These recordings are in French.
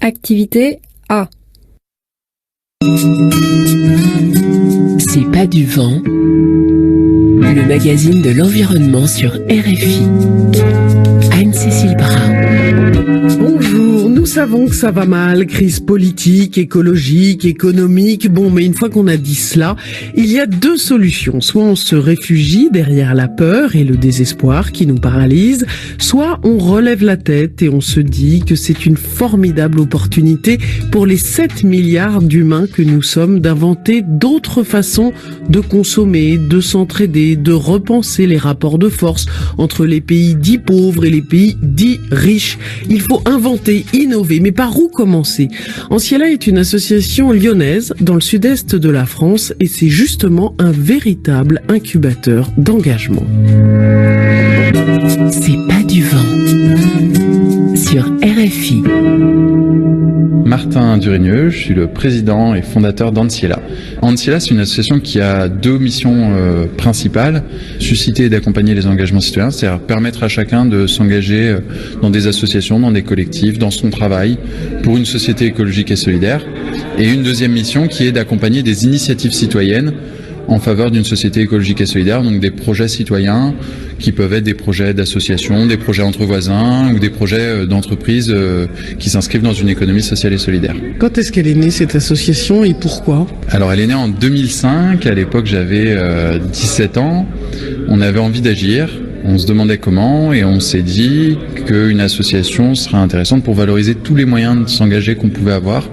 Activité A. C'est pas du vent, le magazine de l'environnement sur RFI. Anne-Cécile Brun. Bonjour, nous savons que ça va mal, crise politique, écologique, économique. Bon, mais une fois qu'on a dit cela, il y a deux solutions. Soit on se réfugie derrière la peur et le désespoir qui nous paralysent, soit on relève la tête et on se dit que c'est une formidable opportunité pour les 7 milliards d'humains que nous sommes d'inventer d'autres façons de consommer, de s'entraider, de repenser les rapports de force entre les pays dits pauvres et les pays dits riches. Il faut inventer, innover, mais par où commencer? Anciela est une association lyonnaise dans le sud-est de la France et c'est justement un véritable incubateur d'engagement. C'est pas du vent sur RFI. Martin Durigneux, je suis le président et fondateur d'Anciela. Anciela, c'est une association qui a deux missions principales, susciter et d'accompagner les engagements citoyens, c'est-à-dire permettre à chacun de s'engager dans des associations, dans des collectifs, dans son travail, pour une société écologique et solidaire. Et une deuxième mission qui est d'accompagner des initiatives citoyennes en faveur d'une société écologique et solidaire, donc des projets citoyens qui peuvent être des projets d'associations, des projets entre voisins ou des projets d'entreprises qui s'inscrivent dans une économie sociale et solidaire. Quand est-ce qu'elle est née cette association et pourquoi? Alors elle est née en 2005, à l'époque j'avais 17 ans, on avait envie d'agir. On se demandait comment et on s'est dit qu'une association serait intéressante pour valoriser tous les moyens de s'engager qu'on pouvait avoir.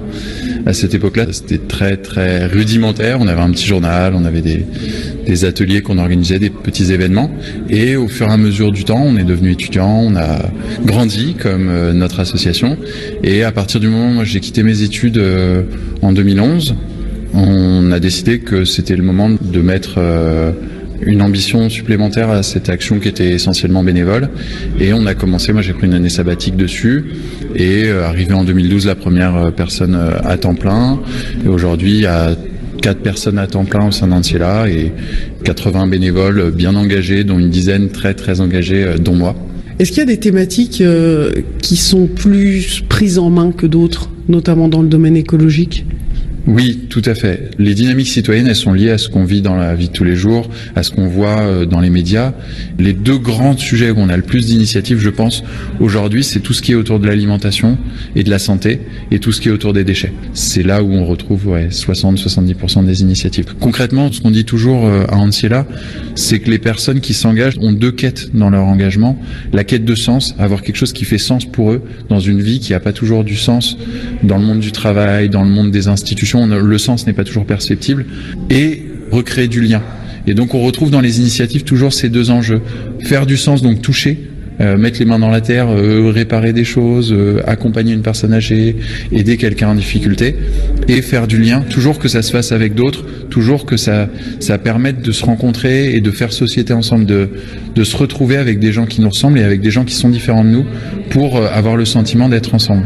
À cette époque-là, c'était très très rudimentaire. On avait un petit journal, on avait des ateliers qu'on organisait, des petits événements. Et au fur et à mesure du temps, on est devenu étudiant, on a grandi comme notre association. Et à partir du moment où j'ai quitté mes études en 2011, on a décidé que c'était le moment de mettre une ambition supplémentaire à cette action qui était essentiellement bénévole. Et on a commencé, moi j'ai pris une année sabbatique dessus, et arrivé en 2012 la première personne à temps plein. Et aujourd'hui il y a 4 personnes à temps plein au sein d'Anciela et 80 bénévoles bien engagés, dont une dizaine très très engagés, dont moi. Est-ce qu'il y a des thématiques qui sont plus prises en main que d'autres, notamment dans le domaine écologique ? Oui, tout à fait. Les dynamiques citoyennes, elles sont liées à ce qu'on vit dans la vie de tous les jours, à ce qu'on voit dans les médias. Les deux grands sujets où on a le plus d'initiatives, je pense, aujourd'hui, c'est tout ce qui est autour de l'alimentation et de la santé et tout ce qui est autour des déchets. C'est là où on retrouve 60-70% des initiatives. Concrètement, ce qu'on dit toujours à Anciela, c'est que les personnes qui s'engagent ont deux quêtes dans leur engagement. La quête de sens, avoir quelque chose qui fait sens pour eux dans une vie qui n'a pas toujours du sens dans le monde du travail, dans le monde des institutions. Le sens n'est pas toujours perceptible, et recréer du lien. Et donc on retrouve dans les initiatives toujours ces deux enjeux. Faire du sens, donc toucher, mettre les mains dans la terre, réparer des choses, accompagner une personne âgée, aider quelqu'un en difficulté, et faire du lien, toujours que ça se fasse avec d'autres, toujours que ça permette de se rencontrer et de faire société ensemble, de se retrouver avec des gens qui nous ressemblent et avec des gens qui sont différents de nous pour avoir le sentiment d'être ensemble.